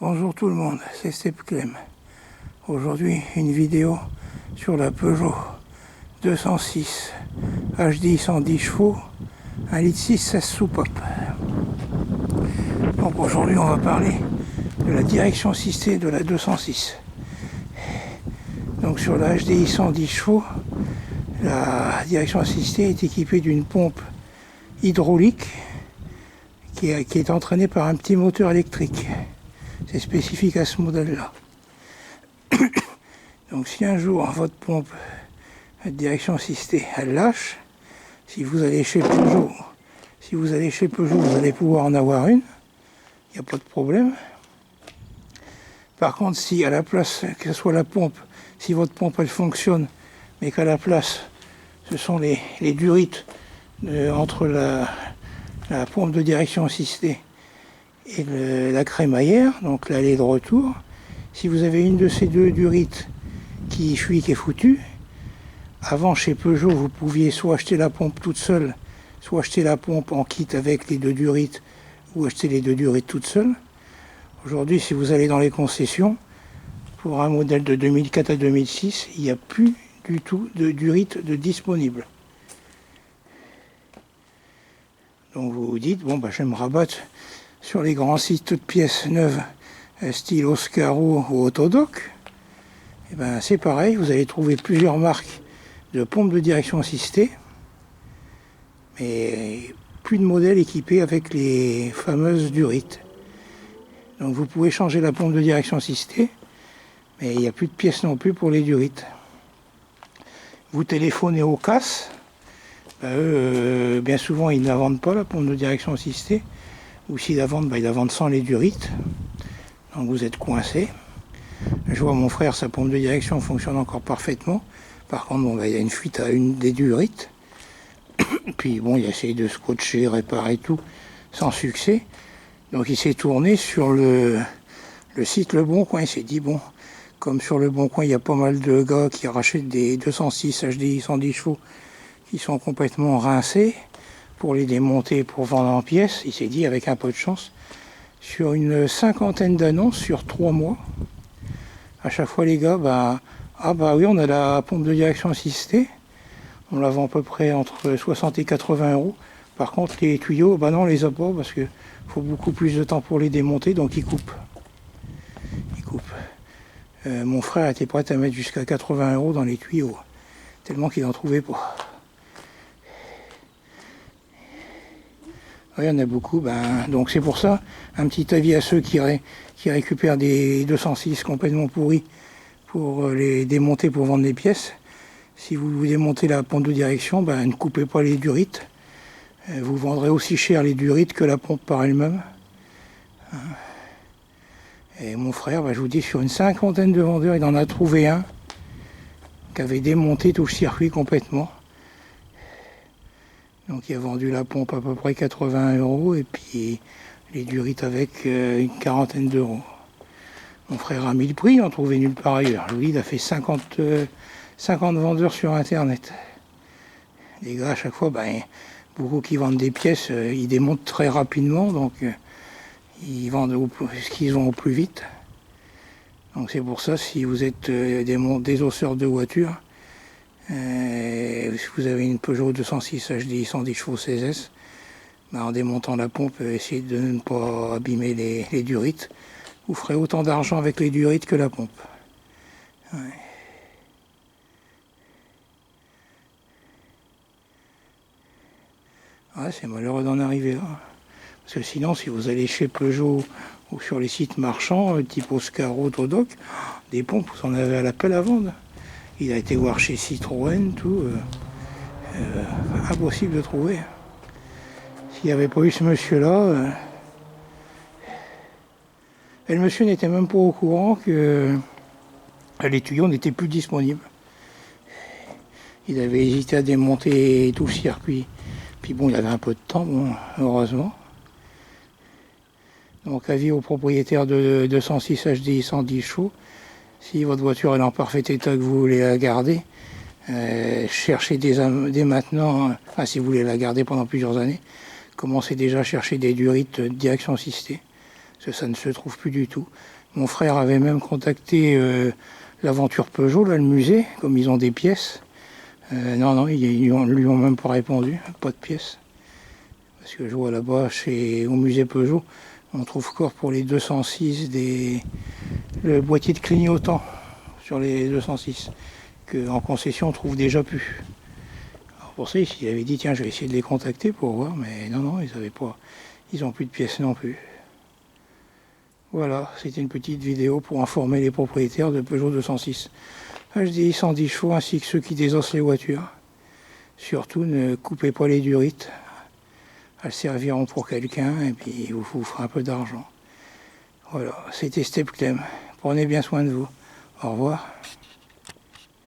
Bonjour tout le monde, c'est Step Clem. Aujourd'hui, une vidéo sur la Peugeot 206 HD 110 chevaux, 1,6 litre 16 soupape. Donc aujourd'hui, on va parler de la direction assistée de la 206. Donc sur la HDI 110 chevaux, la direction assistée est équipée d'une pompe hydraulique qui est entraînée par un petit moteur électrique. C'est spécifique à ce modèle-là. Donc si un jour votre pompe de direction assistée elle lâche, si vous allez chez Peugeot, vous allez pouvoir en avoir une, il n'y a pas de problème. Par contre, si à la place que ce soit la pompe, si votre pompe elle fonctionne, mais qu'à la place ce sont les durites entre la pompe de direction assistée et la crémaillère, donc l'allée de retour, si vous avez une de ces deux durites qui est foutue, avant chez Peugeot vous pouviez soit acheter la pompe toute seule, soit acheter la pompe en kit avec les deux durites, ou acheter les deux durites toutes seules. Aujourd'hui, si vous allez dans les concessions, pour un modèle de 2004 à 2006, il n'y a plus du tout de durite de disponible. Donc vous vous dites, bon je vais me rabattre sur les grands sites de pièces neuves, style Oscaro ou Autodoc. Et c'est pareil, vous allez trouver plusieurs marques de pompes de direction assistée, mais plus de modèles équipés avec les fameuses durites. Donc vous pouvez changer la pompe de direction assistée, mais il n'y a plus de pièces non plus pour les durites. Vous téléphonez au CAS, eux, bien souvent ils ne la vendent pas la pompe de direction assistée, ou s'ils la vendent, ils la vendent sans les durites, donc vous êtes coincé. Je vois mon frère, sa pompe de direction fonctionne encore parfaitement, par contre il y a une fuite à une des durites, puis il a essayé de scotcher, réparer tout, sans succès, donc il s'est tourné sur le site Le Bon Coin. Il s'est dit, comme sur Le Bon Coin il y a pas mal de gars qui rachètent des 206 HDI 110 chevaux qui sont complètement rincés, pour les démonter, pour vendre en pièces, il s'est dit, avec un peu de chance, sur une cinquantaine d'annonces sur 3 mois, à chaque fois les gars, oui, on a la pompe de direction assistée, on la vend à peu près entre 60 et 80 euros. Par contre, les tuyaux, non, on les a pas, parce que faut beaucoup plus de temps pour les démonter, donc ils coupent. Mon frère était prêt à mettre jusqu'à 80 euros dans les tuyaux, tellement qu'il n'en trouvait pas. Il y en a beaucoup, donc c'est pour ça, un petit avis à ceux qui récupèrent des 206 complètement pourris pour les démonter pour vendre des pièces. Si vous démontez la pompe de direction, ne coupez pas les durites. Vous vendrez aussi cher les durites que la pompe par elle-même. Et mon frère, je vous dis, sur une cinquantaine de vendeurs, il en a trouvé un qui avait démonté tout le circuit complètement. Donc il a vendu la pompe à peu près 80 euros et puis les durites avec une quarantaine d'euros. Mon frère a mis le prix, il n'en trouvait nulle part ailleurs. Je vous dis, il a fait 50 vendeurs sur internet. Les gars, à chaque fois, beaucoup qui vendent des pièces, ils démontent très rapidement, donc ils vendent ce qu'ils ont au plus vite. Donc c'est pour ça, si vous êtes des osseurs de voitures, si vous avez une Peugeot 206 HDI 110 chevaux 16S, en démontant la pompe, essayez de ne pas abîmer les durites. Vous ferez autant d'argent avec les durites que la pompe. C'est malheureux d'en arriver là. Parce que sinon, si vous allez chez Peugeot ou sur les sites marchands, type Oscaro, Autodoc, des pompes, vous en avez à l'appel à vendre. Il a été voir chez Citroën, tout. Impossible de trouver. S'il n'y avait pas eu ce monsieur-là, et le monsieur n'était même pas au courant que les tuyaux n'étaient plus disponibles. Il avait hésité à démonter tout le circuit. Puis il avait un peu de temps, heureusement. Donc avis aux propriétaires de 206 HDI 110 chevaux, si votre voiture est en parfait état que vous voulez la garder, cherchez dès maintenant, si vous voulez la garder pendant plusieurs années, commencez déjà à chercher des durites de direction assistée. Ça ne se trouve plus du tout. Mon frère avait même contacté l'aventure Peugeot, là, le musée, comme ils ont des pièces. Non, ils lui ont même pas répondu, pas de pièces. Parce que je vois là-bas, au musée Peugeot, on trouve encore pour les 206 le boîtier de clignotant sur les 206, qu'en concession on trouve déjà plus. Alors pour ça, il avait dit tiens, je vais essayer de les contacter pour voir, mais non, ils n'avaient pas, ils n'ont plus de pièces non plus. Voilà, c'était une petite vidéo pour informer les propriétaires de Peugeot 206. HDI 110 chevaux ainsi que ceux qui désossent les voitures. Surtout ne coupez pas les durites. Elles serviront pour quelqu'un et puis vous ferez un peu d'argent. Voilà, c'était Step Clem. Prenez bien soin de vous. Au revoir.